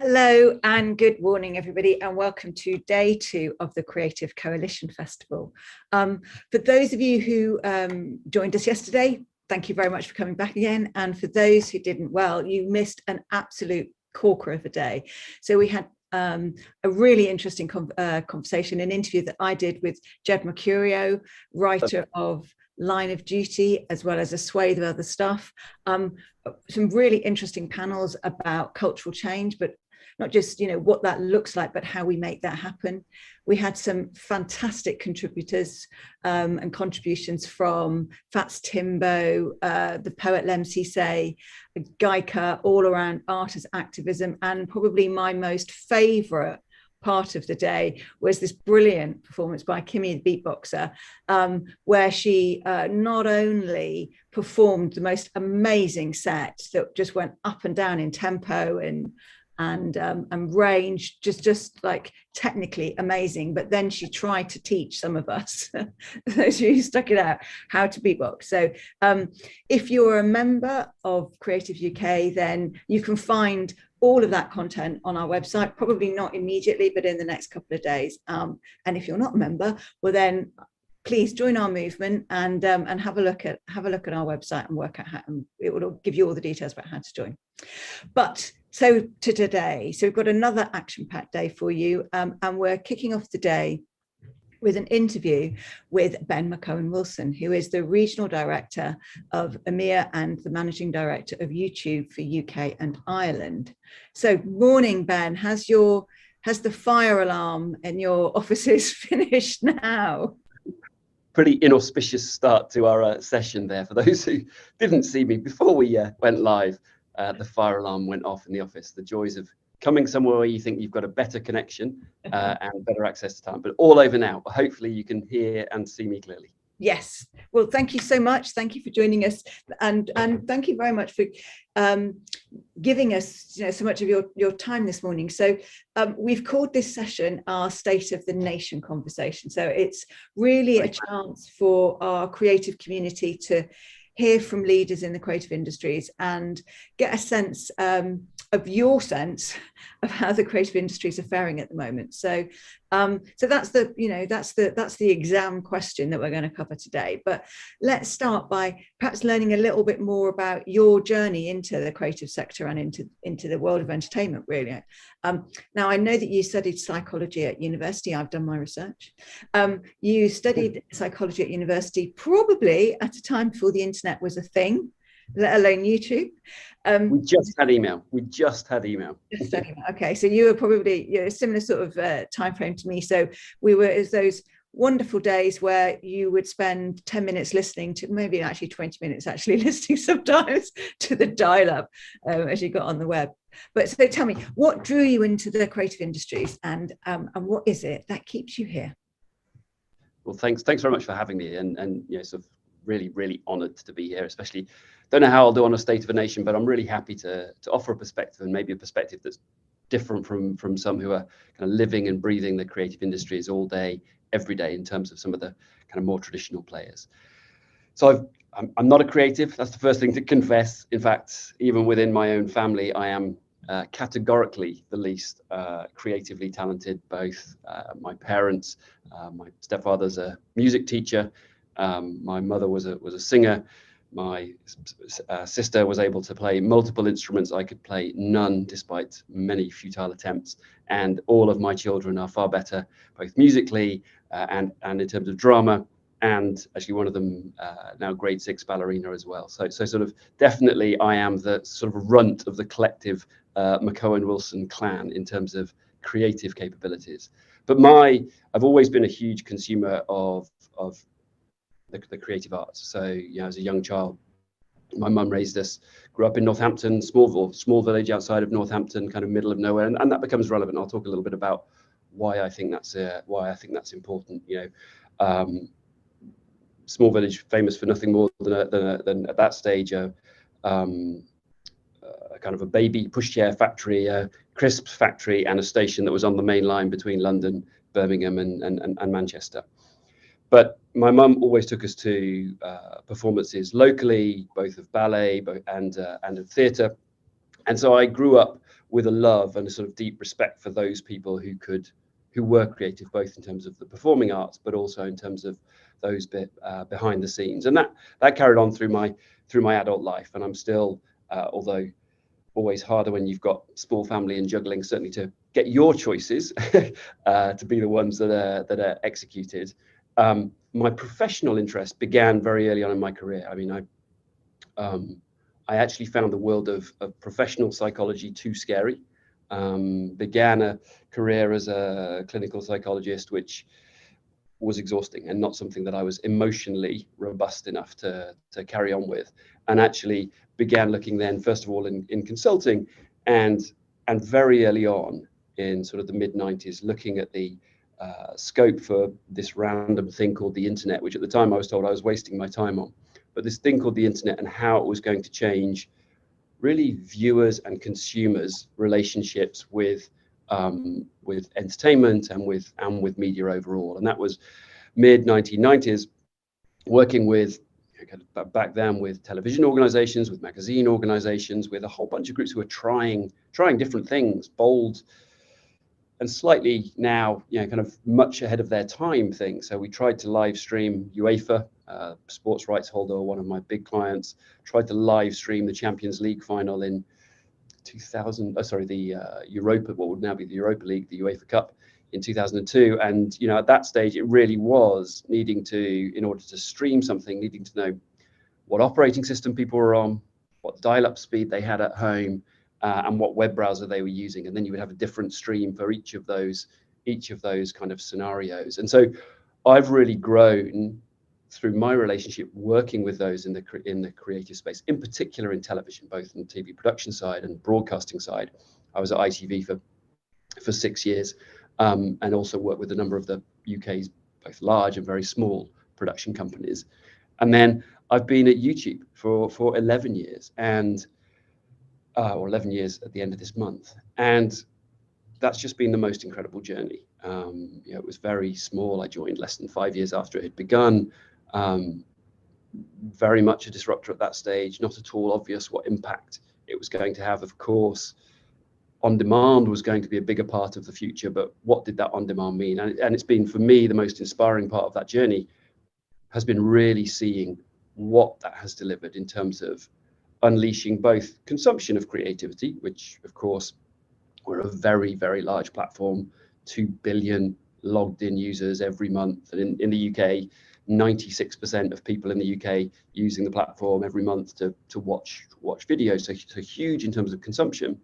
Hello and good morning, everybody, and welcome to day 2 of the Creative Coalition Festival. For those of you who joined us yesterday, thank you very much for coming back again. And for those who didn't, well, you missed an absolute corker of a day. So we had a really interesting conversation, an interview that I did with Jed Mercurio, writer of Line of Duty, as well as a swathe of other stuff. Some really interesting panels about cultural change, but not just, you know, what that looks like, but how we make that happen. We had some fantastic contributors and contributions from Fats Timbo, the poet Lem Cisse, Gaika, all around art as activism. And probably my most favorite part of the day was this brilliant performance by Kimmy the beatboxer, where she not only performed the most amazing set that just went up and down in tempo and range, just like technically amazing, but then she tried to teach some of us, those who stuck it out, how to beatbox. So if you're a member of Creative UK, then you can find all of that content on our website, probably not immediately, but in the next couple of days. And if you're not a member, well then please join our movement and have a look at our website and work out how, and it will give you all the details about how to join. But so to today, so we've got another action-packed day for you, and we're kicking off the day with an interview with Ben McOwen Wilson, who is the Regional Director of EMEA and the Managing Director of YouTube for UK and Ireland. So morning, Ben, has the fire alarm in your offices finished now? Pretty inauspicious start to our session there. For those who didn't see me before we went live, the fire alarm went off in the office. The joys of coming somewhere where you think you've got a better connection and better access to time, but all over now. Hopefully you can hear and see me clearly. Yes. Well, thank you so much. Thank you for joining us, and thank you very much for giving us, you know, so much of your time this morning. So we've called this session our State of the Nation conversation. So it's really a chance for our creative community to hear from leaders in the creative industries and get a sense of your sense of how the creative industries are faring at the moment. So so that's the exam question that we're going to cover today. But let's start by perhaps learning a little bit more about your journey into the creative sector and into the world of entertainment, really. Now, I know that you studied psychology at university. I've done my research. You studied psychology at university probably at a time before the internet was a thing, let alone YouTube. We just had email. Okay, so you were probably a similar sort of time frame to me. So we were as those wonderful days where you would spend 10 minutes listening to, maybe actually 20 minutes actually listening sometimes to the dial-up as you got on the web. But so tell me, what drew you into the creative industries, and what is it that keeps you here? Well, thanks very much for having me, and you know, sort of really, really honoured to be here, especially, don't know how I'll do on a State of a Nation, but I'm really happy to offer a perspective, and maybe a perspective that's different from some who are kind of living and breathing the creative industries all day, every day, in terms of some of the kind of more traditional players. So I'm not a creative. That's the first thing to confess. In fact, even within my own family, I am categorically the least creatively talented. Both my parents, my stepfather's a music teacher, my mother was a singer, my sister was able to play multiple instruments. I could play none, despite many futile attempts. And all of my children are far better, both musically and in terms of drama. And actually, one of them now grade 6 ballerina as well. So sort of definitely, I am the sort of runt of the collective McOwen Wilson clan in terms of creative capabilities. But I've always been a huge consumer of the creative arts. So, as a young child, my mum raised us, grew up in Northampton, small village outside of Northampton, kind of middle of nowhere, and that becomes relevant. I'll talk a little bit about why I think that's important. Small village, famous for nothing more than at that stage a kind of a baby pushchair factory, a crisps factory, and a station that was on the main line between London, Birmingham, and Manchester. But my mum always took us to performances locally, both of ballet and of theatre. And so I grew up with a love and a sort of deep respect for those people who were creative, both in terms of the performing arts, but also in terms of those behind the scenes. And that carried on through my adult life. And I'm still, although always harder when you've got small family and juggling, certainly to get your choices to be the ones that are executed. My professional interest began very early on in my career. I mean, I actually found the world of professional psychology too scary. Began a career as a clinical psychologist, which was exhausting and not something that I was emotionally robust enough to carry on with, and actually began looking then, first of all, in consulting, and very early on in sort of the mid-90s, looking at the scope for this random thing called the internet, which at the time I was told I was wasting my time on, but this thing called the internet and how it was going to change really viewers and consumers' relationships with entertainment and with media overall. And that was mid 1990s, working with, back then, with television organizations, with magazine organizations, with a whole bunch of groups who were trying different things, bold and slightly now, kind of much ahead of their time things. So we tried to live stream UEFA, sports rights holder, one of my big clients, tried to live stream the Champions League final in 2000, the Europa, what would now be the Europa League, the UEFA Cup, in 2002. And, at that stage, it really was needing to, in order to stream something, needing to know what operating system people were on, what dial-up speed they had at home, and what web browser they were using. And then you would have a different stream for each of those kind of scenarios. And so I've really grown through my relationship working with those in the creative space, in particular in television, both on the TV production side and broadcasting side. I was at ITV for 6 years, and also worked with a number of the UK's both large and very small production companies. And then I've been at YouTube for 11 years, or 11 years at the end of this month. And that's just been the most incredible journey. It was very small. I joined less than 5 years after it had begun. Very much a disruptor at that stage, not at all obvious what impact it was going to have. Of course, on demand was going to be a bigger part of the future, but what did that on demand mean? And it's been, for me, the most inspiring part of that journey has been really seeing what that has delivered in terms of unleashing both consumption of creativity, which of course we're a very, very large platform, 2 billion logged in users every month. And in the UK, 96% of people in the UK using the platform every month to watch videos. So huge in terms of consumption,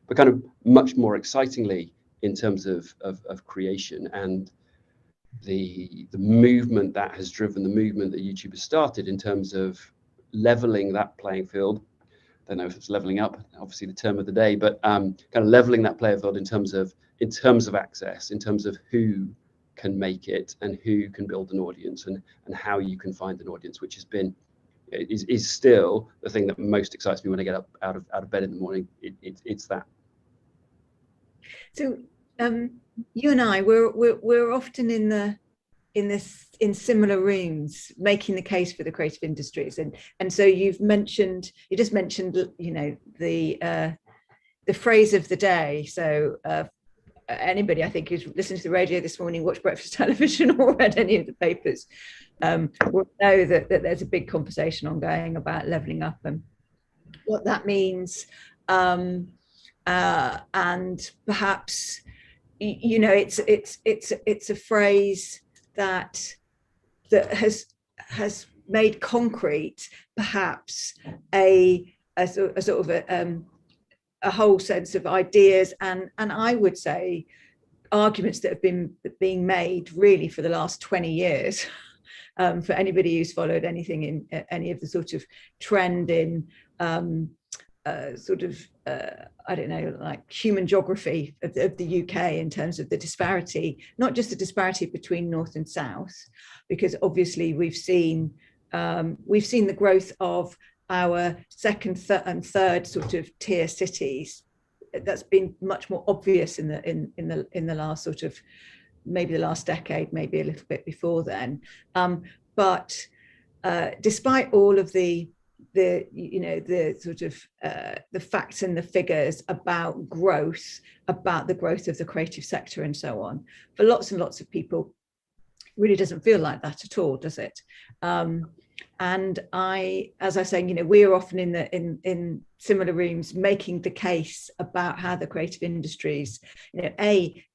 but kind of much more excitingly in terms of creation and the movement that has driven, the movement that YouTube has started in terms of leveling that playing field. I don't know if it's leveling up, obviously the term of the day, but kind of leveling that playing field in terms of access, in terms of who can make it and who can build an audience, and how you can find an audience, which has been is still the thing that most excites me when I get up out of bed in the morning. It's that. So you and I, we're often in similar rooms making the case for the creative industries, and so you just mentioned, you know, the phrase of the day. So anybody, I think, who's listened to the radio this morning, watched breakfast television, or read any of the papers, will know that there's a big conversation ongoing about levelling up and what that means, and perhaps, you know, it's a phrase that has made concrete perhaps a sort of a whole sense of ideas, and I would say arguments that have been being made really for the last 20 years. For anybody who's followed anything in any of the sort of trend in sort of I don't know, like human geography of the UK in terms of the disparity, not just the disparity between North and South, because obviously we've seen the growth of our second and third sort of tier cities. That's been much more obvious in the last sort of, maybe the last decade, maybe a little bit before then. But despite all of the you know, the sort of the facts and the figures about growth, about the growth of the creative sector and so on, for lots and lots of people, really doesn't feel like that at all, does it? And as I was saying, you know, we're often in similar rooms making the case about how the creative industries, you know,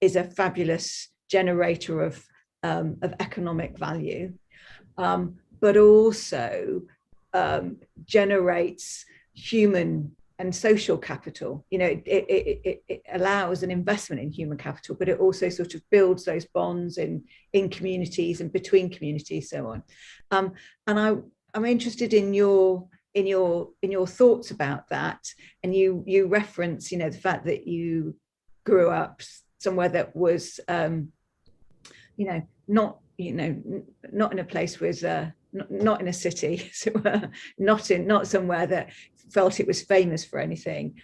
is a fabulous generator of economic value, but also generates human and social capital. You know, it allows an investment in human capital, but it also sort of builds those bonds in communities and between communities, so on. And I'm interested in your thoughts about that. And you reference, you know, the fact that you grew up somewhere that was, you know, not in a place with not in a city, as it were, not somewhere that felt it was famous for anything.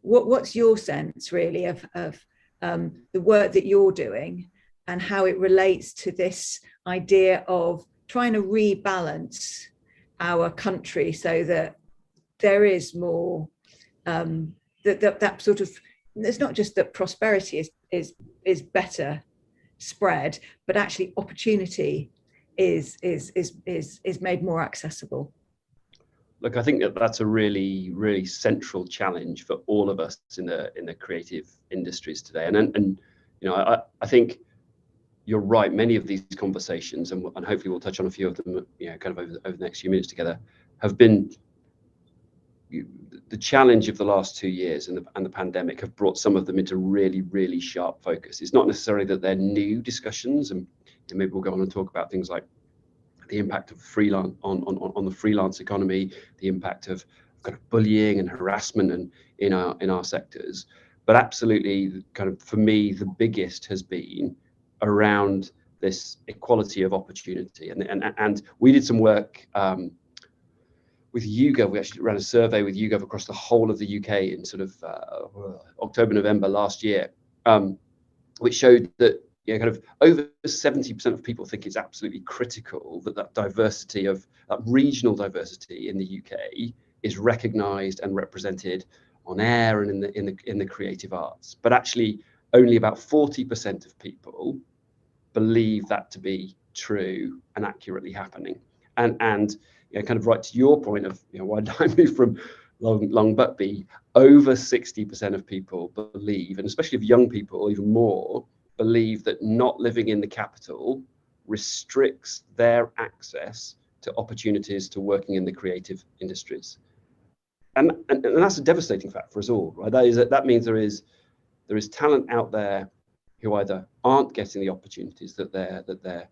What's your sense really of the work that you're doing and how it relates to this idea of trying to rebalance our country so that there is more that sort of, it's not just that prosperity is better spread, but actually opportunity is made more accessible? Look, I think that's a really, really central challenge for all of us in the creative industries today. And you know, I think you're right. Many of these conversations, and hopefully we'll touch on a few of them, you know, kind of over the next few minutes together, have been the challenge of the last 2 years, and the pandemic have brought some of them into really, really sharp focus. It's not necessarily that they're new discussions, and maybe we'll go on and talk about things like the impact of freelance on the freelance economy, the impact of kind of bullying and harassment and in our sectors. But absolutely, kind of for me, the biggest has been around this equality of opportunity. And we did some work with YouGov. We actually ran a survey with YouGov across the whole of the UK in sort of October, November last year, which showed that, you know, kind of over 70% of people think it's absolutely critical that diversity of regional diversity in the UK is recognised and represented on air and in the creative arts. But actually, only about 40% of people believe that to be true and accurately happening. And you know, kind of right to your point of, you know, why did I move from Long Buckby? Over 60% of people believe, and especially of young people even more, believe that not living in the capital restricts their access to opportunities to working in the creative industries. And that's a devastating fact for us all, right? That means there is talent out there who either aren't getting the opportunities that their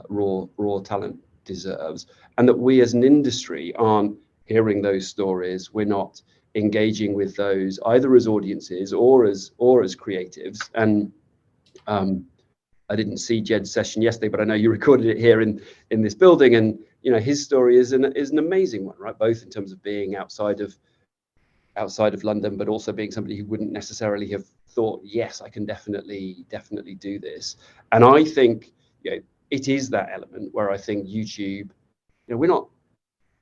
raw talent deserves, and that we as an industry aren't hearing those stories. We're not engaging with those either as audiences or as creatives, and I didn't see Jed's session yesterday, but I know you recorded it here in this building, and his story is an amazing one, right? Both in terms of being outside of London, but also being somebody who wouldn't necessarily have thought, yes, I can definitely do this. And I think it is that element where I think YouTube, we're not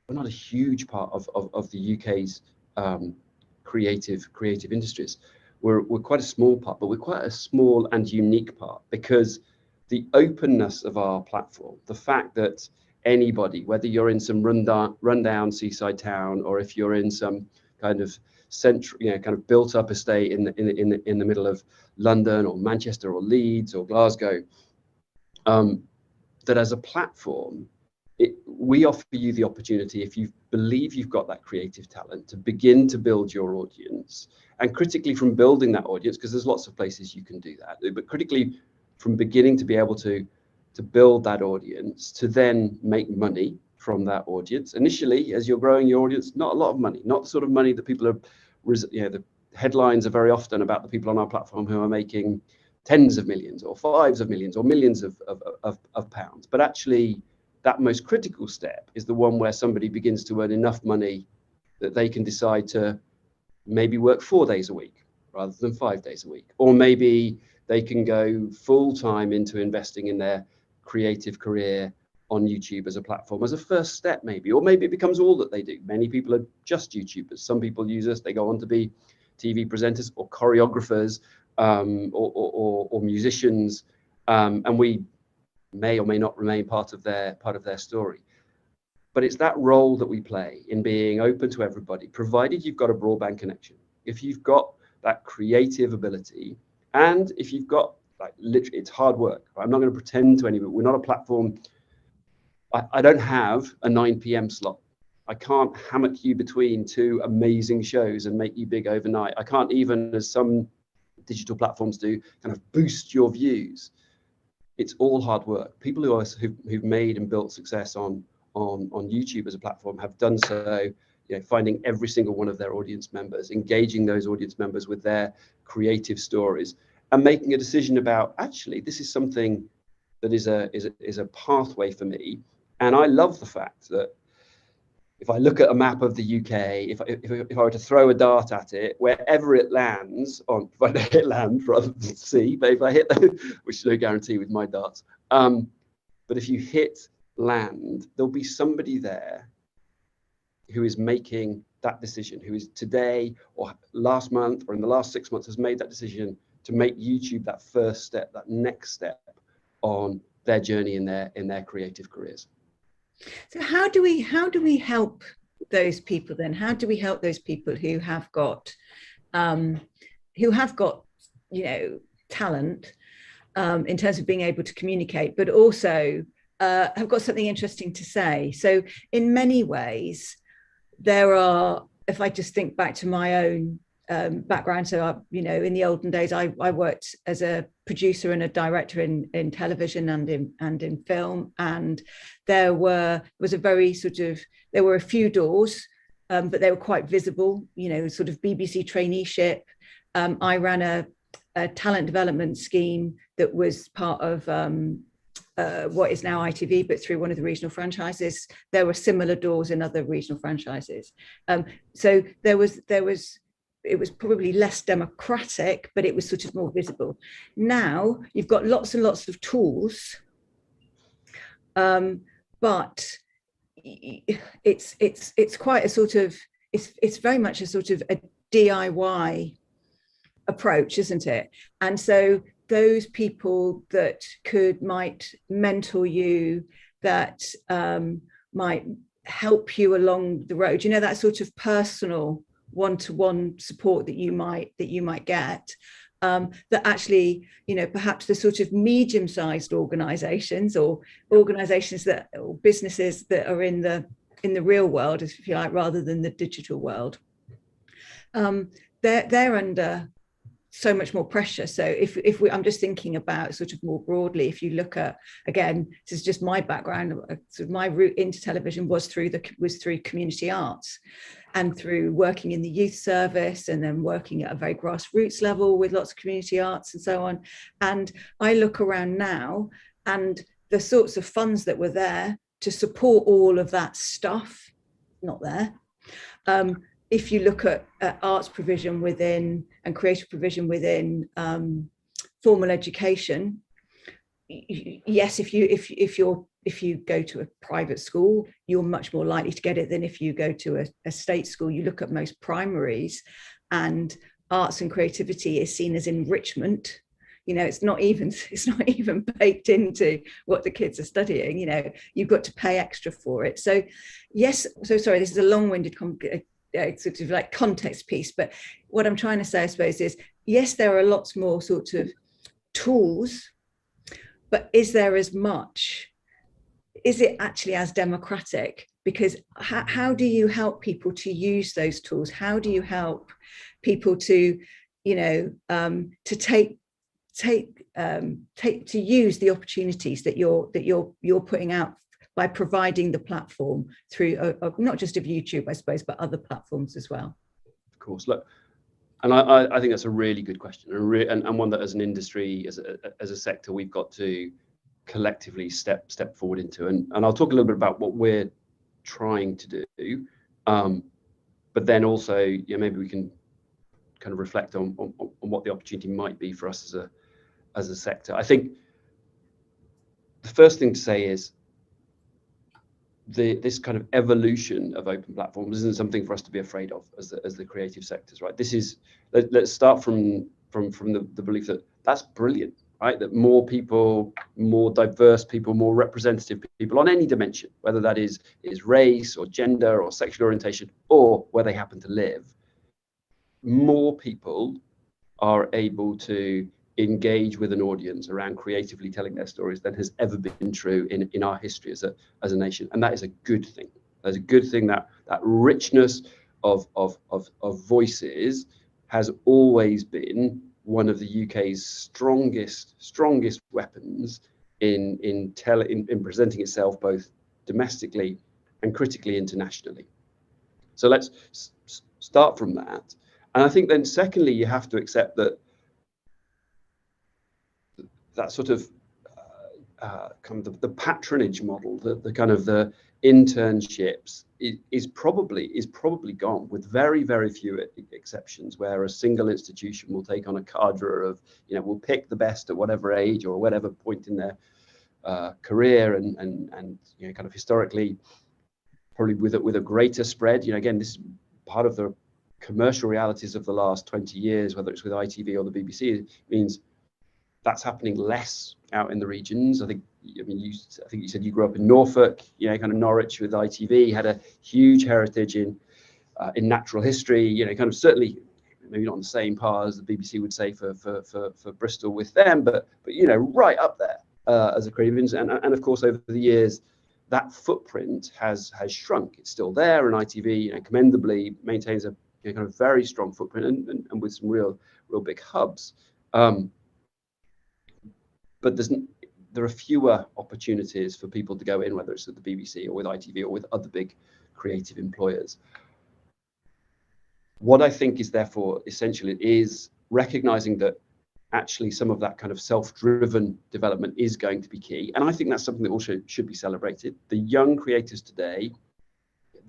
a huge part of the UK's creative industries. We're quite a small part, but we're quite a small and unique part, because the openness of our platform, the fact that anybody, whether you're in some rundown seaside town, or if you're in some kind of central, kind of built up estate in the middle of London or Manchester or Leeds or Glasgow, that as a platform, we offer you the opportunity, if you believe you've got that creative talent, to begin to build your audience. And critically, from building that audience, because there's lots of places you can do that, but critically from beginning to be able to build that audience, to then make money from that audience. Initially, as you're growing your audience, not a lot of money, not the sort of money that people are, the headlines are very often about the people on our platform who are making tens of millions or fives of millions or millions of pounds. But actually, that most critical step is the one where somebody begins to earn enough money that they can decide to maybe work 4 days a week rather than 5 days a week. Or maybe they can go full time into investing in their creative career on YouTube as a platform, as a first step, maybe. Or maybe it becomes all that they do. Many people are just YouTubers. Some people use us, they go on to be TV presenters or choreographers, or musicians, and we may or may not remain part of their story. But it's that role that we play in being open to everybody, provided you've got a broadband connection. If you've got that creative ability, and if you've got, like, literally, it's hard work. I'm not going to pretend to anybody. We're not a platform. I don't have a 9 p.m. slot. I can't hammock you between 2 amazing shows and make you big overnight. I can't even, as some digital platforms do, kind of boost your views. It's all hard work. People who've made and built success on YouTube as a platform have done so, finding every single one of their audience members, engaging those audience members with their creative stories, and making a decision about, actually, this is something that is a pathway for me. And I love the fact that if I look at a map of the UK, if I were to throw a dart at it, wherever it lands on, if I hit land rather than sea, but if I hit, which is no guarantee with my darts, but if you hit land, there'll be somebody there who is making that decision, who is today or last month or in the last 6 months has made that decision to make YouTube that first step, that next step on their journey in their creative careers. So how do we help those people then? How do we help those people who have got talent in terms of being able to communicate, but also have got something interesting to say? So in many ways, there are, if I just think back to my own background, so in the olden days, I worked as a producer and a director in television and in film, and there were a few doors, but they were quite visible, sort of BBC traineeship. I ran a talent development scheme that was part of what is now ITV, but through one of the regional franchises. There were similar doors in other regional franchises. So it was probably less democratic, but it was sort of more visible. Now you've got lots and lots of tools, but it's quite a sort of, it's very much a sort of a DIY approach, isn't it? And so those people that might mentor you, that might help you along the road, that sort of personal one-to-one support that you might get, that actually, perhaps the sort of medium-sized organizations or organizations or businesses that are in the real world, if you like, rather than the digital world, they're under so much more pressure. So if we, I'm just thinking about sort of more broadly, if you look at, again, this is just my background, sort of my route into television was through community arts, and through working in the youth service, and then working at a very grassroots level with lots of community arts and so on. And I look around now, and the sorts of funds that were there to support all of that stuff, not there. If you look at arts provision within and creative provision within formal education, yes, if you go to a private school, you're much more likely to get it than if you go to a state school. You look at most primaries, and arts and creativity is seen as enrichment. You know, it's not even baked into what the kids are studying. You know, you've got to pay extra for it. So yes, so sorry, this is a long-winded sort of like context piece, but what I'm trying to say, I suppose, is yes, there are lots more sort of tools, but is there as much? Is it actually as democratic? Because how do you help people to use those tools? How do you help people to, you know, to to use the opportunities that you're putting out by providing the platform through not just of YouTube, I suppose, but other platforms as well? Of course, look, and I think that's a really good question, and one that as an industry, as a sector, we've got to collectively step forward into. And I'll talk a little bit about what we're trying to do, but then also, yeah, maybe we can kind of reflect on what the opportunity might be for us as a sector. I think the first thing to say is this kind of evolution of open platforms isn't something for us to be afraid of as the creative sectors, right? This is, let's start from the belief that that's brilliant, right? That more people, more diverse people, more representative people on any dimension, whether that is race or gender or sexual orientation or where they happen to live, more people are able to engage with an audience around creatively telling their stories than has ever been true in our history as a nation. And that is a good thing. That's a good thing, that richness of voices has always been one of the UK's strongest weapons in presenting itself both domestically and critically internationally. So let's start from that. And I think then secondly, you have to accept that sort of kind of the patronage model, the kind of the internships is probably gone, with very, very few exceptions, where a single institution will take on a cadre of, you know, will pick the best at whatever age or whatever point in their career, and you know, kind of historically probably with a greater spread. You know, again, this is part of the commercial realities of the last 20 years, whether it's with ITV or the BBC, means that's happening less out in the regions. I think you said you grew up in Norfolk, you know, kind of Norwich with ITV, had a huge heritage in natural history, you know, kind of certainly maybe not on the same par as the BBC would say for Bristol with them, but you know, right up there as a creative industry. And of course, over the years, that footprint has shrunk. It's still there, and ITV, you know, commendably maintains a, you know, kind of very strong footprint and with some real big hubs. But there are fewer opportunities for people to go in, whether it's at the BBC or with ITV or with other big creative employers. What I think is therefore essential is recognizing that actually some of that kind of self-driven development is going to be key. And I think that's something that also should be celebrated. The young creators today,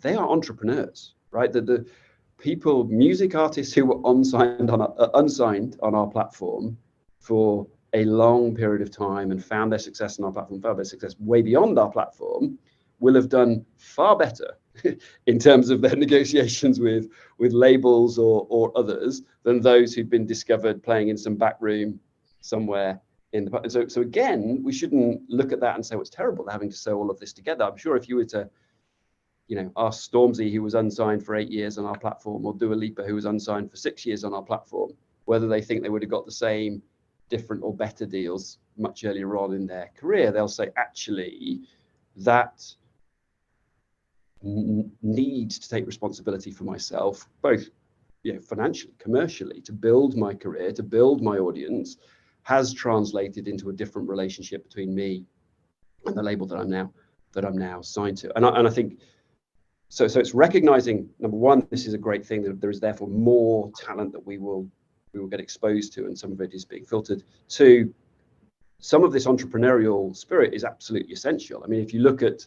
they are entrepreneurs, right? The people, music artists who were unsigned on our platform for a long period of time and found their success on our platform, found their success way beyond our platform, will have done far better in terms of their negotiations with labels or others than those who've been discovered playing in some back room somewhere in the. So again, we shouldn't look at that and say, well, it's terrible they're having to sew all of this together. I'm sure if you were to, you know, ask Stormzy, who was unsigned for 8 years on our platform, or Dua Lipa, who was unsigned for 6 years on our platform, whether they think they would have got the same, different or better deals much earlier on in their career, they'll say, actually, that need to take responsibility for myself, both financially, commercially, to build my career, to build my audience, has translated into a different relationship between me and the label that I'm now signed to. And I think so it's recognizing, number one, this is a great thing, that there is therefore more talent that we will get exposed to, and some of it is being filtered. Two, some of this entrepreneurial spirit is absolutely essential. I mean, if you look at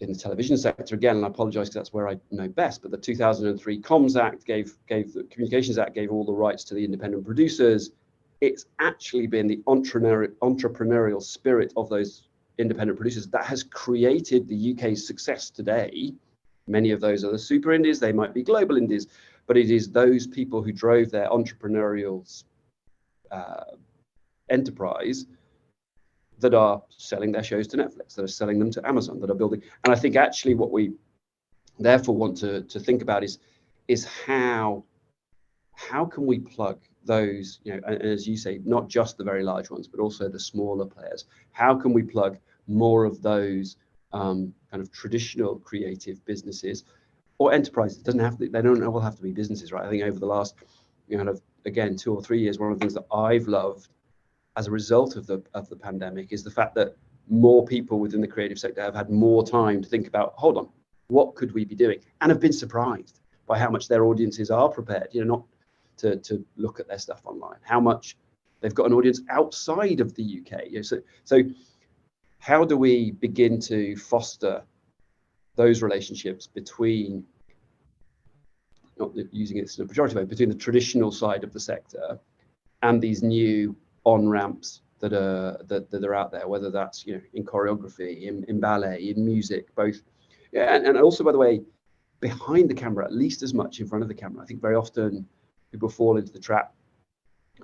in the television sector, again, and I apologize because that's where I know best, but the 2003 Comms Act gave the Communications Act gave all the rights to the independent producers. It's actually been the entrepreneurial spirit of those independent producers that has created the UK's success today. Many of those are the super indies, they might be global indies, but it is those people who drove their entrepreneurial enterprise that are selling their shows to Netflix, that are selling them to Amazon, that are building. And I think actually what we therefore want to think about is how can we plug those, and as you say, not just the very large ones, but also the smaller players. How can we plug more of those kind of traditional creative businesses or enterprises? It doesn't have to, they don't all have to be businesses, right? I think over the last, again, 2 or 3 years, one of the things that I've loved as a result of the pandemic is the fact that more people within the creative sector have had more time to think about, hold on, what could we be doing? And have been surprised by how much their audiences are prepared, not to look at their stuff online, how much they've got an audience outside of the UK. So how do we begin to foster those relationships between, not using it in a pejorative way, between the traditional side of the sector and these new on-ramps that are out there, whether that's in choreography, in ballet, in music, both, and also, by the way, behind the camera, at least as much in front of the camera. I think very often people fall into the trap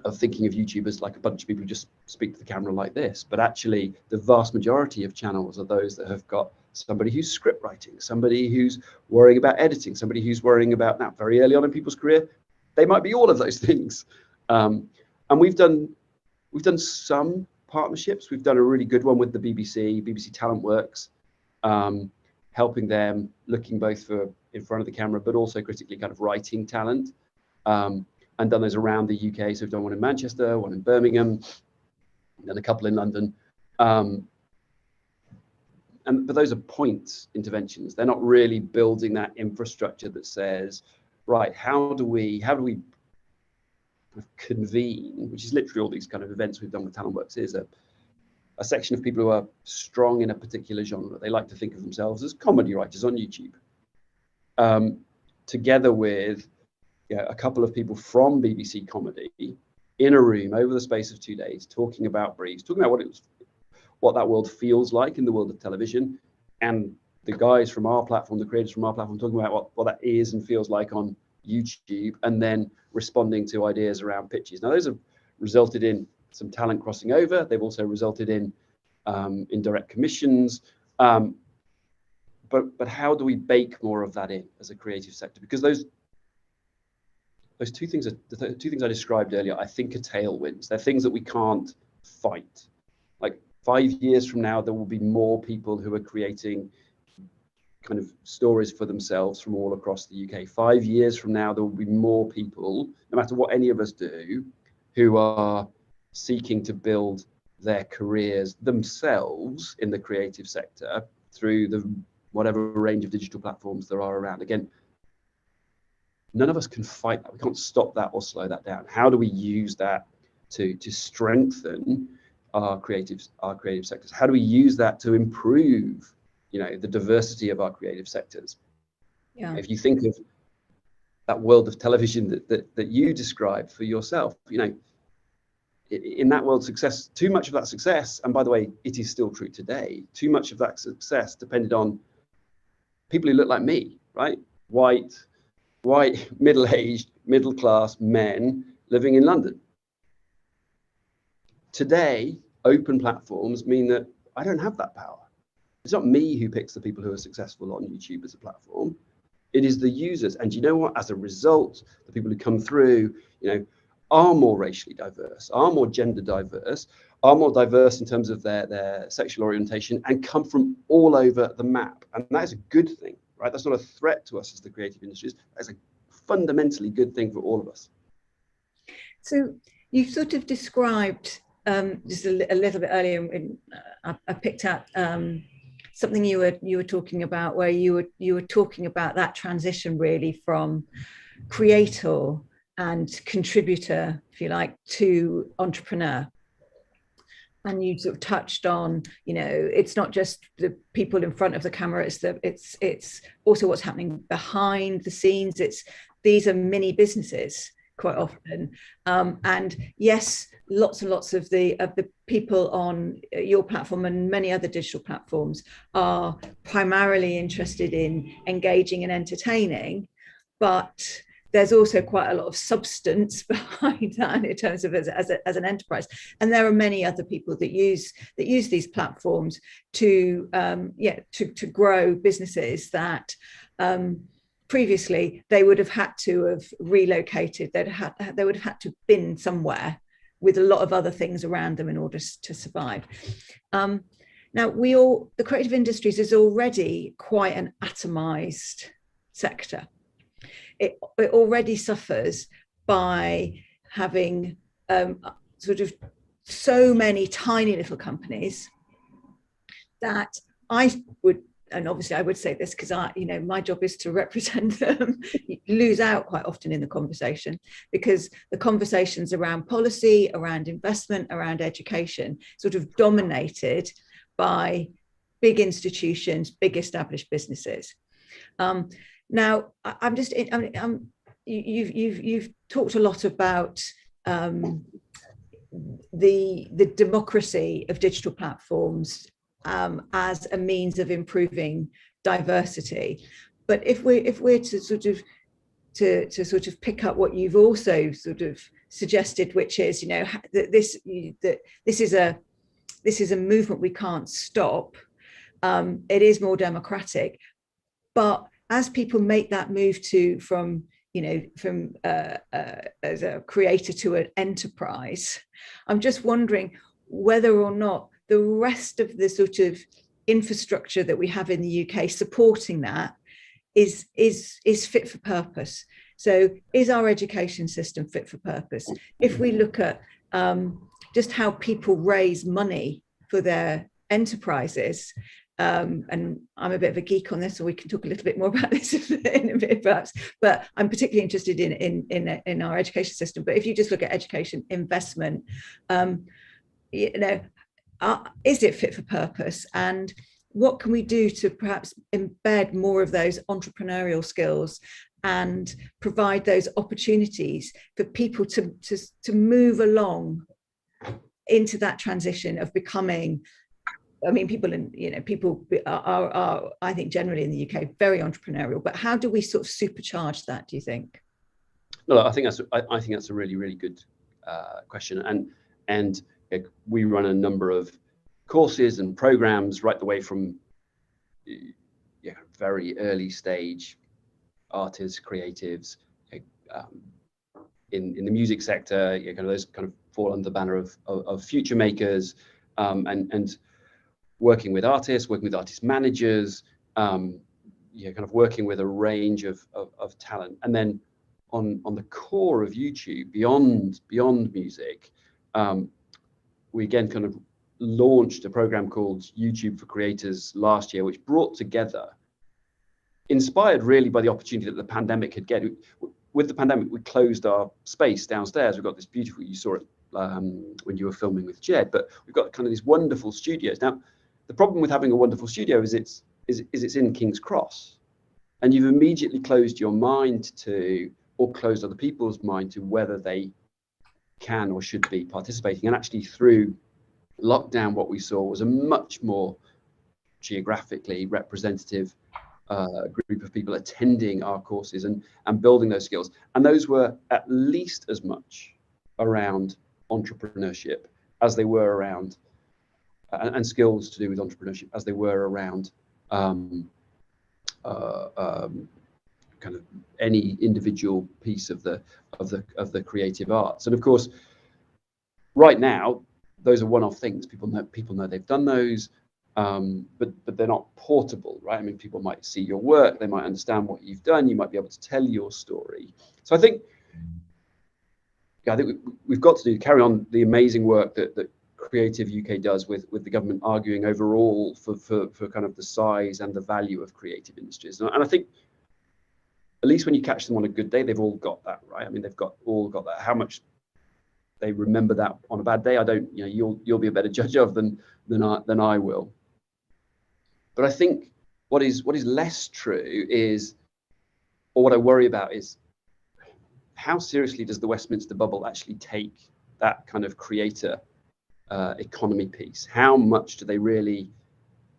of thinking of YouTube as like a bunch of people who just speak to the camera like this, but actually the vast majority of channels are those that have got somebody who's script writing, somebody who's worrying about editing, somebody who's worrying about, now very early on in people's career, they might be all of those things. And we've done some partnerships. We've done a really good one with the BBC Talent Works, helping them, looking both for in front of the camera, but also critically kind of writing talent, and done those around the UK. So we've done one in Manchester, one in Birmingham, and a couple in London. But those are point interventions. They're not really building that infrastructure that says, right, how do we convene, which is literally all these kind of events we've done with Talent Works, is a section of people who are strong in a particular genre. They like to think of themselves as comedy writers on YouTube, together with a couple of people from BBC Comedy in a room over the space of 2 days, talking about briefs, talking about what that world feels like in the world of television, and the guys from our platform, the creators from our platform, talking about what that is and feels like on YouTube, and then responding to ideas around pitches. Now, those have resulted in some talent crossing over. They've also resulted in direct commissions. But how do we bake more of that in as a creative sector? Because those two things I described earlier, I think, are tailwinds. They're things that we can't fight. Like 5 years from now, there will be more people who are creating kind of stories for themselves from all across the UK. 5 years from now, there will be more people, no matter what any of us do, who are seeking to build their careers themselves in the creative sector through the whatever range of digital platforms there are around. Again, none of us can fight that. We can't stop that or slow that down. How do we use that to strengthen our creative sectors? How do we use that to improve, the diversity of our creative sectors? Yeah. If you think of that world of television that you described for yourself, in that world, success, too much of that success, and by the way, it is still true today, too much of that success depended on people who look like me, right? White, middle-aged, middle-class men living in London. Today, open platforms mean that I don't have that power. It's not me who picks the people who are successful on YouTube as a platform. It is the users. And you know what? As a result, the people who come through, are more racially diverse, are more gender diverse, are more diverse in terms of their sexual orientation, and come from all over the map. And that is a good thing, right? That's not a threat to us as the creative industries. That's a fundamentally good thing for all of us. So you sort of described just a little bit earlier, I picked out something you were talking about, where you were talking about that transition really from creator and contributor, if you like, to entrepreneur. And you sort of touched on, you know, it's not just the people in front of the camera, it's also what's happening behind the scenes. These are mini businesses quite often, and yes, lots and lots of the people on your platform and many other digital platforms are primarily interested in engaging and entertaining, but there's also quite a lot of substance behind that in terms of as an enterprise. And there are many other people that use these platforms to grow businesses that previously they would have had to have relocated. They would have had to have been somewhere with a lot of other things around them in order to survive. Now the creative industries is already quite an atomized sector. It already suffers by having sort of so many tiny little companies that I would, and obviously I would say this because my job is to represent them, lose out quite often in the conversation, because the conversations around policy, around investment, around education sort of dominated by big institutions, big established businesses. Now, you've talked a lot about the democracy of digital platforms as a means of improving diversity. But if we're to sort of pick up what you've also sort of suggested, which is, you know, that this is a movement we can't stop. It is more democratic, but as people make that move from as a creator to an enterprise, I'm just wondering whether or not the rest of the sort of infrastructure that we have in the UK supporting that is fit for purpose. So is our education system fit for purpose? If we look at just how people raise money for their enterprises, and I'm a bit of a geek on this, so we can talk a little bit more about this in a bit perhaps, but I'm particularly interested in our education system. But if you just look at education investment, is it fit for purpose? And what can we do to perhaps embed more of those entrepreneurial skills and provide those opportunities for people to move along into that transition of becoming, I mean, people are, I think, generally in the UK, very entrepreneurial. But how do we sort of supercharge that, do you think? No, I think that's a really, really good question. And we run a number of courses and programs right the way from very early stage artists, creatives, in the music sector, kind of those kind of fall under the banner of future makers, and working with artists, working with artist managers, kind of working with a range of talent. And then on the core of YouTube, beyond music, we again kind of launched a program called YouTube for Creators last year, which brought together, inspired really by the opportunity that the pandemic had given. With the pandemic, we closed our space downstairs. We've got this beautiful, you saw it when you were filming with Jed, but we've got kind of these wonderful studios. Now, the problem with having a wonderful studio is it's in King's Cross, and you've immediately closed your mind to, or closed other people's mind to, whether they can or should be participating. And actually through lockdown, what we saw was a much more geographically representative group of people attending our courses and building those skills. And those were at least as much around entrepreneurship as they were around and skills to do with entrepreneurship as they were around kind of any individual piece of the creative arts. And of course, right now, those are one-off things. People know they've done those. but they're not portable, right? I mean, people might see your work, they might understand what you've done, you might be able to tell your story. So I think we've got to carry on the amazing work that Creative UK does with the government arguing overall for kind of the size and the value of creative industries. And I think at least when you catch them on a good day, they've all got that, right? I mean, they've all got that. How much they remember that on a bad day, I don't, you'll be a better judge of than I will. But I think what is less true is, or what I worry about is, how seriously does the Westminster bubble actually take that kind of creator economy piece? How much do they really,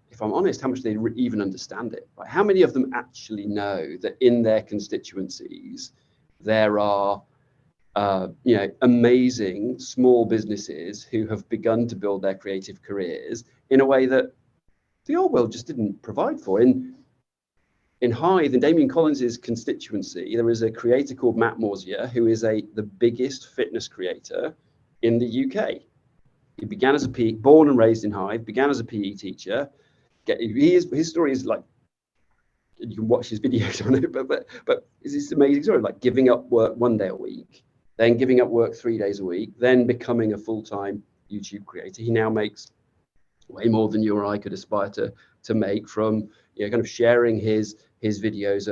if I'm honest, how much do they even understand it? Right? How many of them actually know that in their constituencies there are amazing small businesses who have begun to build their creative careers in a way that the old world just didn't provide for? In Hythe, in Damien Collins's constituency, there is a creator called Matt Morsier, who is the biggest fitness creator in the UK. He began as born and raised in Hythe, began as a PE teacher. His story is like, you can watch his videos on it, but it's this amazing story, like giving up work 1 day a week, then giving up work 3 days a week, then becoming a full-time YouTube creator. He now makes way more than you or I could aspire to make from kind of sharing his videos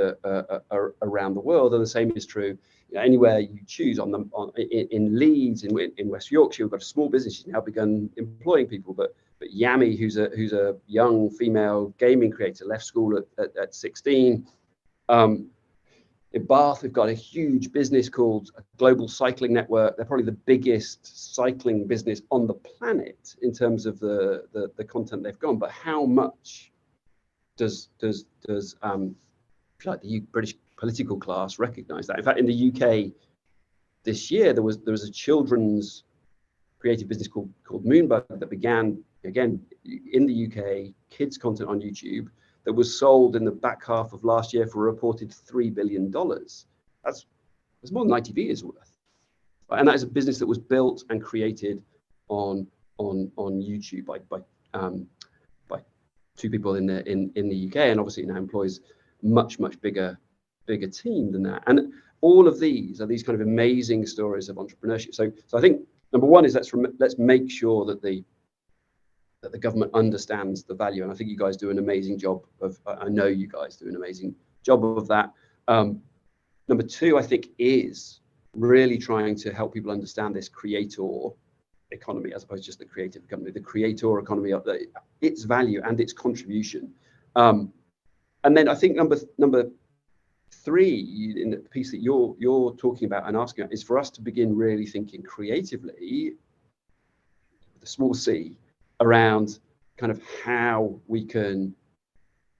around the world. And the same is true anywhere you choose. In Leeds, in West Yorkshire, we've got a small business. She's now begun employing people. But Yami, who's a young female gaming creator, left school at 16. In Bath, we've got a huge business called Global Cycling Network. They're probably the biggest cycling business on the planet in terms of the content they've got. But how much does like the British political class recognise that? In fact, in the UK this year, there was a children's creative business called Moonbug that began again in the UK, kids content on YouTube, that was sold in the back half of last year for a reported $3 billion. That's more than ITV is worth. And that is a business that was built and created on YouTube by two people in the UK, and obviously now employs much bigger team than that. And all of these are these kind of amazing stories of entrepreneurship. So I think number one is let's make sure that the government understands the value, and I think you guys do an amazing job of. I know you guys do an amazing job of that. Number two, I think, is really trying to help people understand this creator economy as opposed to just the creative economy. The creator economy, its value and its contribution. And then I think number three in the piece that you're talking about and asking about is for us to begin really thinking creatively, with a small c, around kind of how we can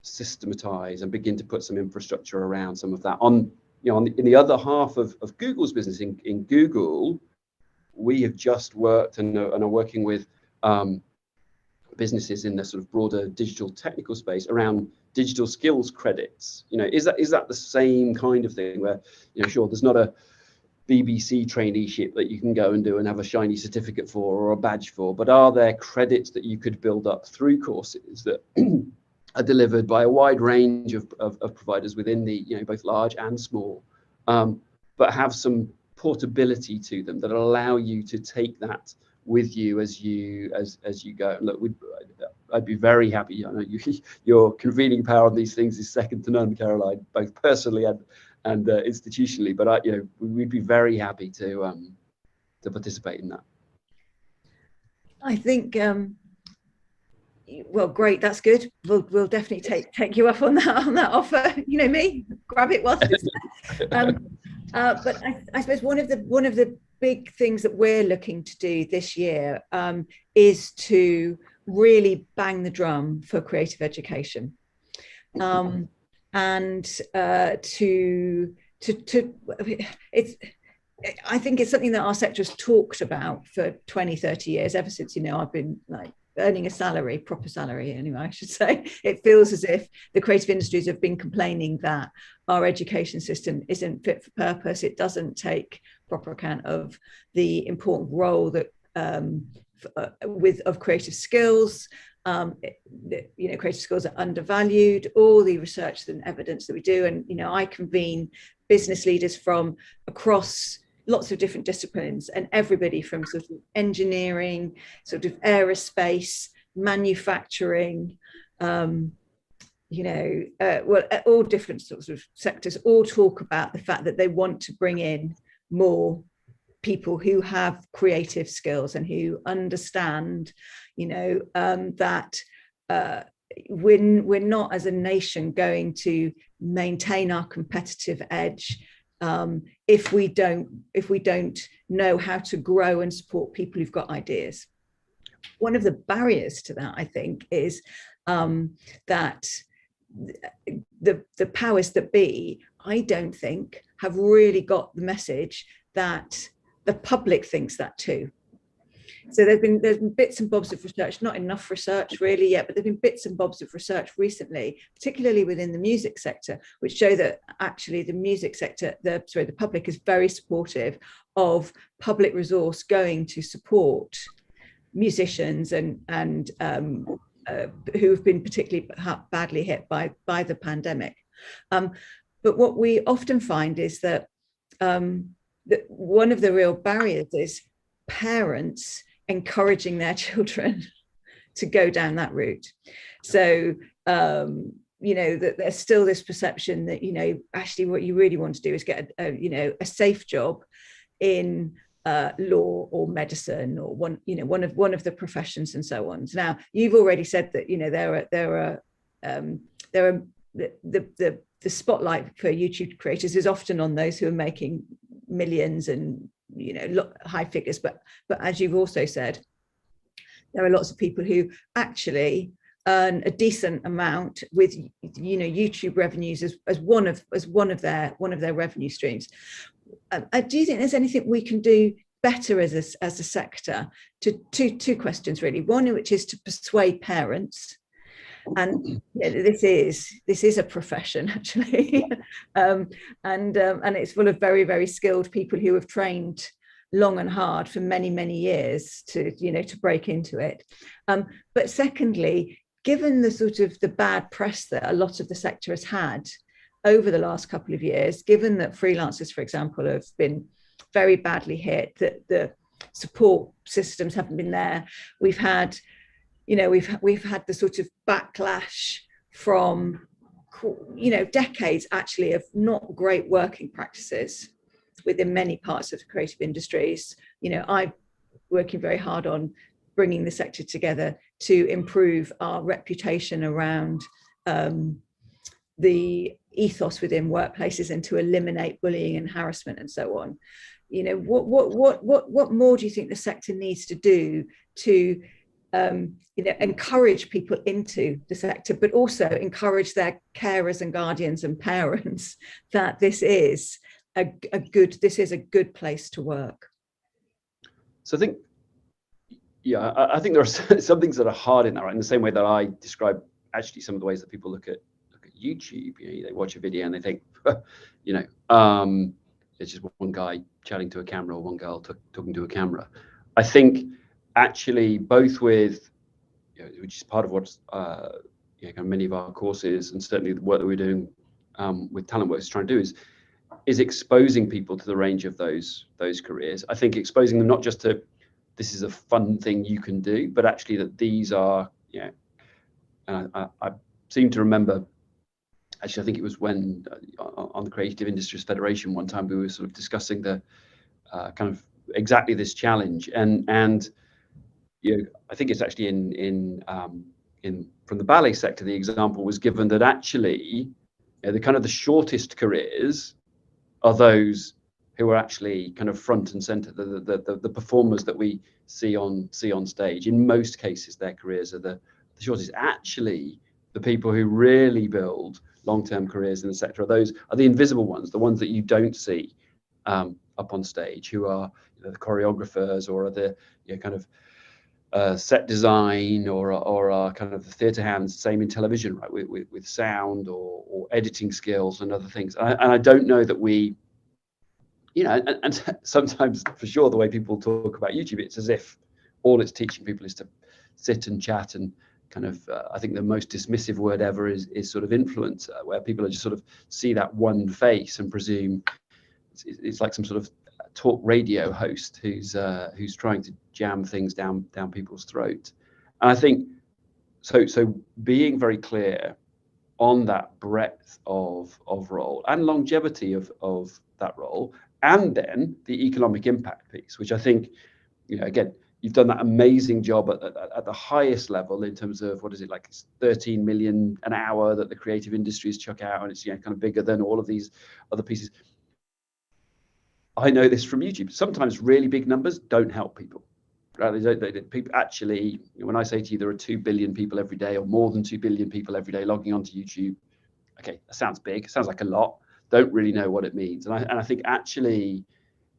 systematize and begin to put some infrastructure around some of that. In the other half of Google's business, in Google, we have just worked and are working with businesses in the sort of broader digital technical space around digital skills credits. Is that the same kind of thing where, sure, there's not a BBC traineeship that you can go and do and have a shiny certificate for or a badge for, but are there credits that you could build up through courses that are delivered by a wide range of providers within the both large and small, but have some portability to them that allow you to take that with you as you go. And look, I'd be very happy. I know your convening power on these things is second to none, Caroline, both personally and institutionally. But we'd be very happy to participate in that. I think. Well, great. That's good. We'll definitely take you up on that offer. You know me, grab it whilst it's there. But I suppose one of the big things that we're looking to do this year is to really bang the drum for creative education, and I think it's something that our sector has talked about for 20-30 years, ever since I've been like earning a salary, proper salary anyway, I should say. It feels as if the creative industries have been complaining that our education system isn't fit for purpose. It doesn't take proper account of the important role that of creative skills, creative skills are undervalued, all the research and evidence that we do. And, I convene business leaders from across lots of different disciplines, and everybody from sort of engineering, sort of aerospace, manufacturing, all different sorts of sectors, all talk about the fact that they want to bring in more people who have creative skills and who understand, that we're not as a nation going to maintain our competitive edge if we don't know how to grow and support people who've got ideas. One of the barriers to that, I think, is that the powers that be, I don't think, have really got the message that the public thinks that too. So there's been bits and bobs of research, not enough research really yet, but there've been bits and bobs of research recently, particularly within the music sector, which show that actually the music sector, the public is very supportive of public resource going to support musicians and who have been particularly badly hit by the pandemic. But what we often find is that that one of the real barriers is parents encouraging their children to go down that route. So, that there's still this perception that, actually what you really want to do is get a safe job in law or medicine or one of the professions and so on. Now, you've already said that, the spotlight for YouTube creators is often on those who are making millions and high figures, but as you've also said, there are lots of people who actually earn a decent amount with YouTube revenues as one of their revenue streams. Do you think there's anything we can do better as a sector? Two questions really. One, which is to persuade parents. And this is a profession actually, and it's full of very, very skilled people who have trained long and hard for many years to break into it. But secondly, given the sort of the bad press that a lot of the sector has had over the last couple of years, given that freelancers, for example, have been very badly hit, that the support systems haven't been there, we've had the sort of backlash from, decades actually of not great working practices within many parts of the creative industries. I'm working very hard on bringing the sector together to improve our reputation around the ethos within workplaces and to eliminate bullying and harassment and so on. What more do you think the sector needs to do to encourage people into the sector, but also encourage their carers and guardians and parents that this is a good place to work? So I think, I think there are some things that are hard in that, right? In the same way that I describe actually some of the ways that people look at YouTube. They watch a video and they think, it's just one guy chatting to a camera or one girl talking to a camera. I think actually both with, which is part of what's kind of many of our courses and certainly the work that we're doing with TalentWorks is trying to do is exposing people to the range of those careers. I think exposing them not just to this is a fun thing you can do, but actually that these are, and I seem to remember, actually I think it was when on the Creative Industries Federation one time we were sort of discussing the kind of exactly this challenge, and I think it's actually in from the ballet sector, the example was given that actually the kind of the shortest careers are those who are actually kind of front and center, the performers that we see on stage. In most cases, their careers are the shortest. Actually, the people who really build long-term careers in the sector are the invisible ones, the ones that you don't see up on stage, who are the choreographers or are the kind of set design or are kind of the theatre hands. Same in television, right? With sound or editing skills and other things. And I don't know that we, and sometimes for sure the way people talk about YouTube, it's as if all it's teaching people is to sit and chat and kind of, I think the most dismissive word ever is sort of influencer, where people are just sort of see that one face and presume it's like some sort of talk radio host who's trying to jam things down people's throats. And I think so being very clear on that breadth of role and longevity of that role, and then the economic impact piece, which I think, again, you've done that amazing job at the highest level in terms of, what is it, like it's 13 million an hour that the creative industries chuck out, and it's kind of bigger than all of these other pieces. I know this from YouTube. Sometimes really big numbers don't help people. Right? People actually, when I say to you there are 2 billion people every day, or more than 2 billion people every day logging onto YouTube, okay, that sounds big, sounds like a lot, don't really know what it means. And I think actually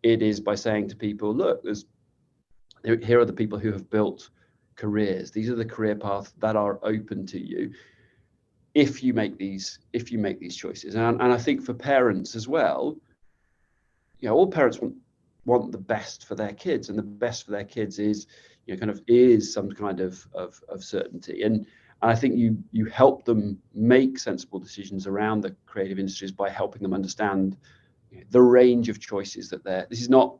it is by saying to people, look, here are the people who have built careers. These are the career paths that are open to you if you make these choices. And I think for parents as well, all parents want the best for their kids, and the best for their kids is is some kind of certainty. And I think you help them make sensible decisions around the creative industries by helping them understand the range of choices that this is not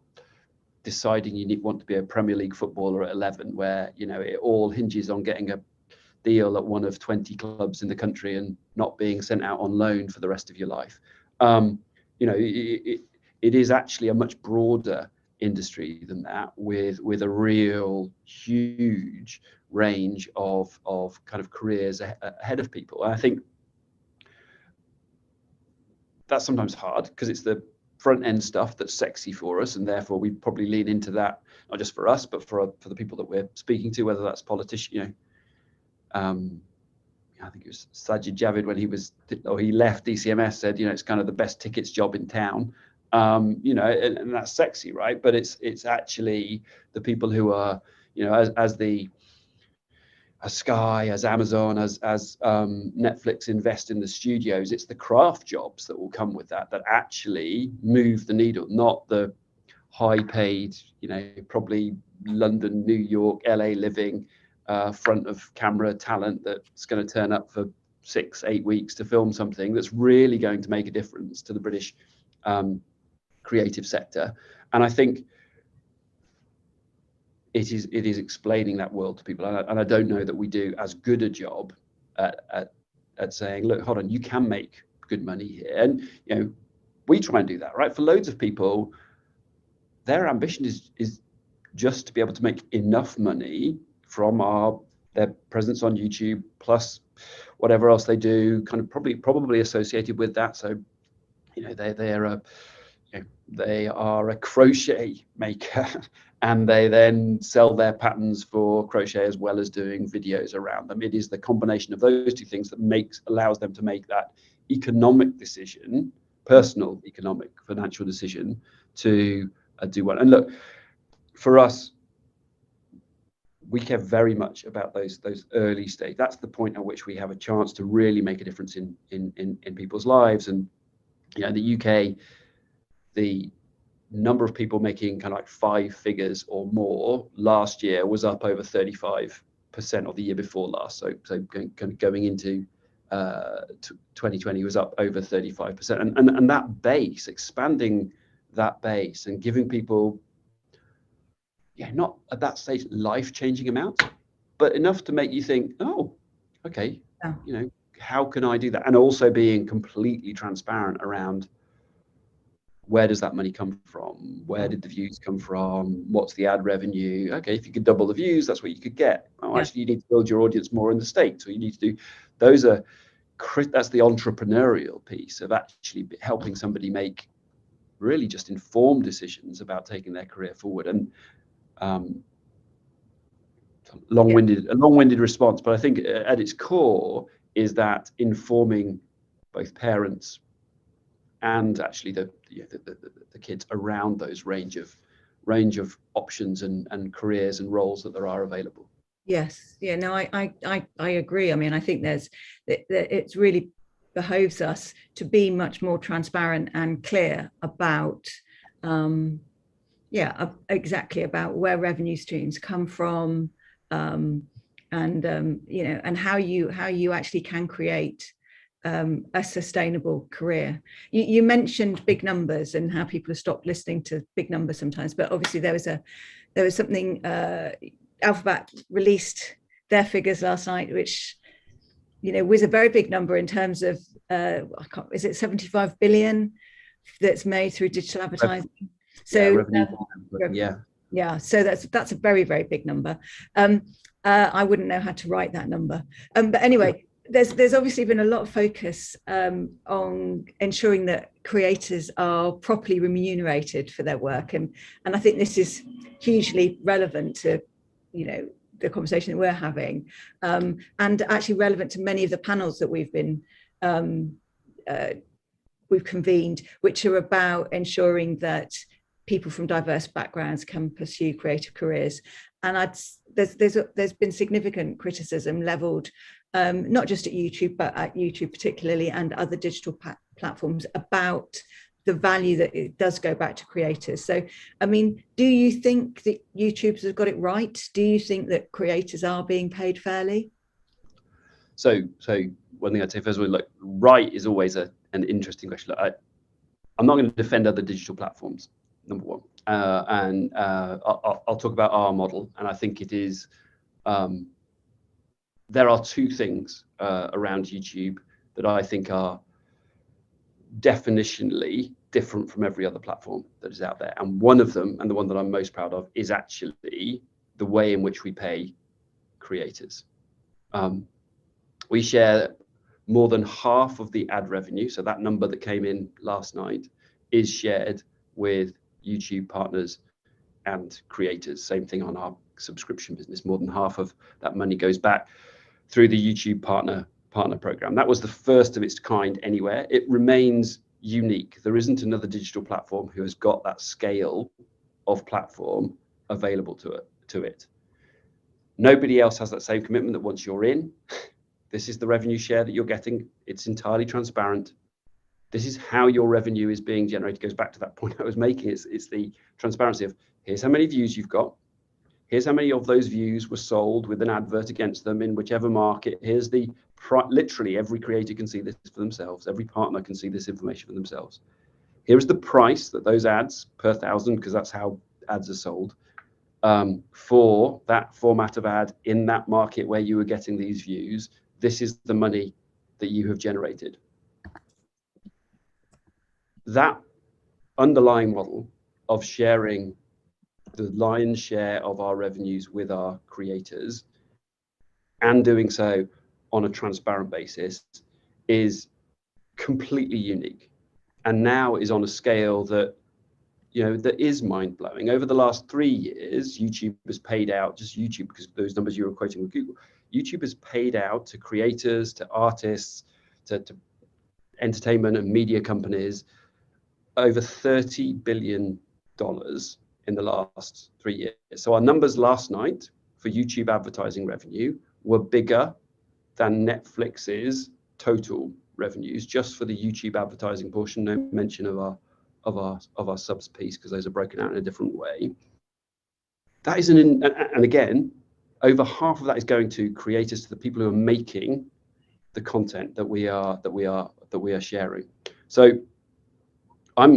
deciding you want to be a Premier League footballer at 11, where it all hinges on getting a deal at one of 20 clubs in the country and not being sent out on loan for the rest of your life. It is actually a much broader industry than that, with a real huge range of kind of careers ahead of people. And I think that's sometimes hard because it's the front end stuff that's sexy for us, and therefore we probably lean into that, not just for us, but for the people that we're speaking to, whether that's politicians. I think it was Sajid Javid when he left DCMS said, it's kind of the best tickets job in town. And that's sexy, right? But it's actually the people who are, as Sky, as Amazon, as Netflix invest in the studios, it's the craft jobs that will come with that actually move the needle, not the high paid, probably London, New York, LA living front of camera talent that's going to turn up for 6-8 weeks to film something that's really going to make a difference to the British creative sector. And I think it is explaining that world to people, and I don't know that we do as good a job at saying, look, hold on, you can make good money here. And we try and do that, right? For loads of people, their ambition is just to be able to make enough money from their presence on YouTube, plus whatever else they do, kind of probably associated with that. So they are a crochet maker, and they then sell their patterns for crochet as well as doing videos around them. It is the combination of those two things that allows them to make that economic decision, personal economic financial decision, to do well. And look, for us, we care very much about those early stage. That's the point at which we have a chance to really make a difference in people's lives. And in the UK, the number of people making kind of like 5 figures or more last year was up over 35%, or the year before last. So going into 2020 was up over 35%. And that base, expanding that base and giving people, not at that stage life-changing amount, but enough to make you think, oh, okay, how can I do that? And also being completely transparent around, where does that money come from? Where did the views come from? What's the ad revenue? Okay, if you could double the views, that's what you could get. Oh, actually, you need to build your audience more in the States, or you need to do that's the entrepreneurial piece of actually helping somebody make really just informed decisions about taking their career forward. And a long-winded response, but I think at its core is that informing both parents and actually the kids around those range of options and careers and roles that there are available. Yes, no, I agree. I mean, I think it's really behoves us to be much more transparent and clear about exactly about where revenue streams come from, and and how you actually can create a sustainable career. You mentioned big numbers and how people have stopped listening to big numbers sometimes, but obviously there was something, Alphabet released their figures last night, which was a very big number in terms of is it 75 billion that's made through digital advertising? So so that's a very, very big number. I wouldn't know how to write that number, but anyway, there's obviously been a lot of focus on ensuring that creators are properly remunerated for their work, and I think this is hugely relevant to the conversation that we're having, and actually relevant to many of the panels that we've convened, which are about ensuring that people from diverse backgrounds can pursue creative careers. And there's been significant criticism leveled, not just at YouTube, but at YouTube particularly, and other digital platforms, about the value that it does go back to creators. So, I mean, do you think that YouTube's has got it right? Do you think that creators are being paid fairly? So one thing I'd say first of all, like, right is always an interesting question. I'm not going to defend other digital platforms, number one, and I'll talk about our model. And I think it is there are two things around YouTube that I think are definitionally different from every other platform that is out there. And one of them, and the one that I'm most proud of, is actually the way in which we pay creators. We share more than half of the ad revenue. So that number that came in last night is shared with YouTube partners and creators. Same thing on our subscription business. More than half of that money goes back through the YouTube partner program. That was the first of its kind anywhere. It remains unique. There isn't another digital platform who has got that scale of platform available to it. Nobody else has that same commitment that once you're in, this is the revenue share that you're getting. It's entirely transparent. This is how your revenue is being generated. It goes back to that point I was making. It's the transparency of, here's how many views you've got. Here's how many of those views were sold with an advert against them in whichever market. Here's the literally every creator can see this for themselves. Every partner can see this information for themselves. Here is the price that those ads per thousand, because that's how ads are sold, for that format of ad in that market where you were getting these views. This is the money that you have generated. That underlying model of sharing the lion's share of our revenues with our creators and doing so on a transparent basis is completely unique, and now is on a scale that that is mind-blowing. Over the last 3 years, YouTube has paid out, just YouTube, because those numbers you were quoting with Google, YouTube has paid out to creators, to artists, to entertainment and media companies over $30 billion in the last 3 years. So our numbers last night for YouTube advertising revenue were bigger than Netflix's total revenues just for the YouTube advertising portion. No mention of our subs piece, because those are broken out in a different way. That is and again, over half of that is going to creators, to the people who are making the content that we are sharing. So I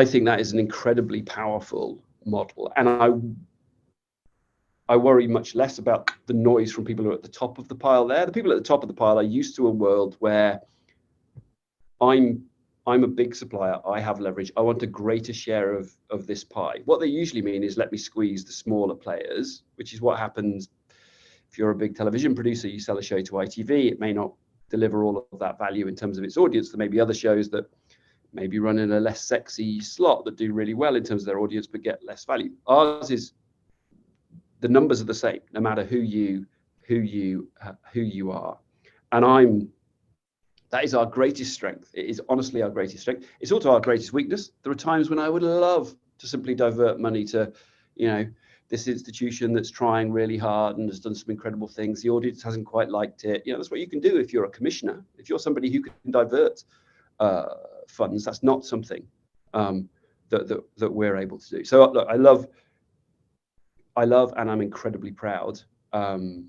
think that is an incredibly powerful model, and I worry much less about the noise from people who are at the top of the pile there. The people at the top of the pile are used to a world where I'm a big supplier, I have leverage, I want a greater share of this pie. What they usually mean is, let me squeeze the smaller players, which is what happens if you're a big television producer, you sell a show to ITV, it may not deliver all of that value in terms of its audience. There may be other shows that maybe run in a less sexy slot that do really well in terms of their audience, but get less value. Ours is, the numbers are the same, no matter who you are. And that is our greatest strength. It is honestly our greatest strength. It's also our greatest weakness. There are times when I would love to simply divert money to, this institution that's trying really hard and has done some incredible things. The audience hasn't quite liked it. That's what you can do if you're a commissioner. If you're somebody who can divert funds, that's not something that we're able to do. So look, I love and I'm incredibly proud of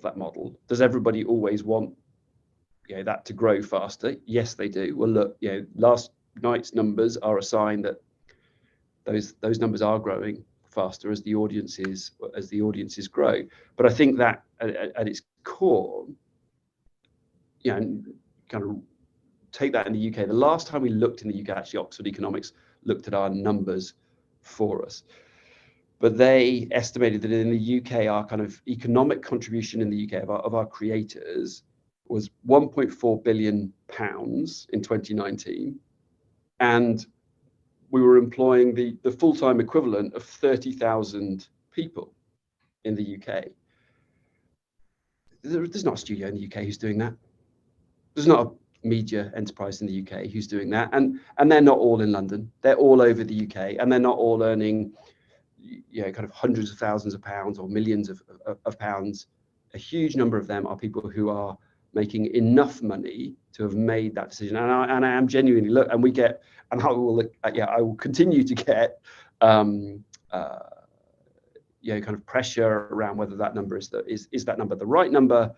that model. Does everybody always want that to grow faster? Yes, they do. Well, look, last night's numbers are a sign that those numbers are growing faster as the audiences grow. But I think that at its core, and kind of take that in the UK. The last time we looked in the UK, actually, Oxford Economics looked at our numbers for us. But they estimated that in the UK, our kind of economic contribution in the UK of our creators was £1.4 billion in 2019. And we were employing the full-time equivalent of 30,000 people in the UK. There's not a studio in the UK who's doing that. There's not a media enterprise in the UK who's doing that. And they're not all in London. They're all over the UK, and they're not all earning kind of hundreds of thousands of pounds or millions of pounds. A huge number of them are people who are making enough money to have made that decision. And I am genuinely I will continue to get kind of pressure around whether that number is that number the right number.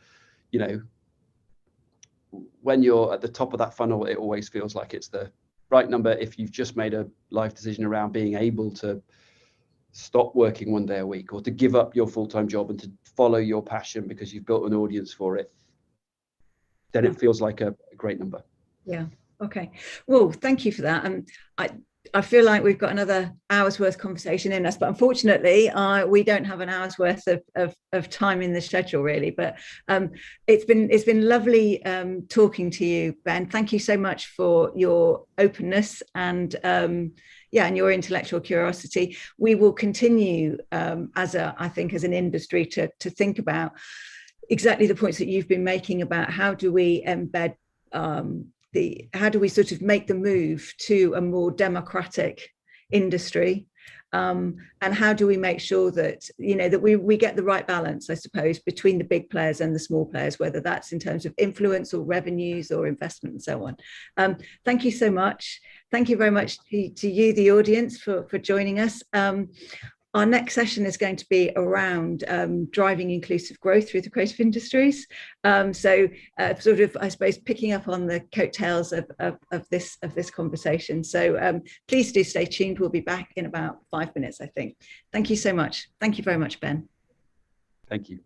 When you're at the top of that funnel, it always feels like it's the right number. If you've just made a life decision around being able to stop working 1 day a week, or to give up your full-time job and to follow your passion because you've built an audience for it, then it feels like a great number. Yeah. Okay. Well, thank you for that. And I feel like we've got another hour's worth conversation in us, but unfortunately we don't have an hour's worth of time in the schedule really. But it's been lovely talking to you, Ben. Thank you so much for your openness and and your intellectual curiosity. We will continue as an industry to think about exactly the points that you've been making about how do we embed how do we sort of make the move to a more democratic industry, and how do we make sure that that we get the right balance, I suppose, between the big players and the small players, whether that's in terms of influence or revenues or investment and so on. Thank you so much. Thank you very much to you, the audience, for joining us. Our next session is going to be around driving inclusive growth through the creative industries. Sort of, I suppose, picking up on the coattails of this conversation. So please do stay tuned. We'll be back in about 5 minutes, I think. Thank you so much. Thank you very much, Ben. Thank you.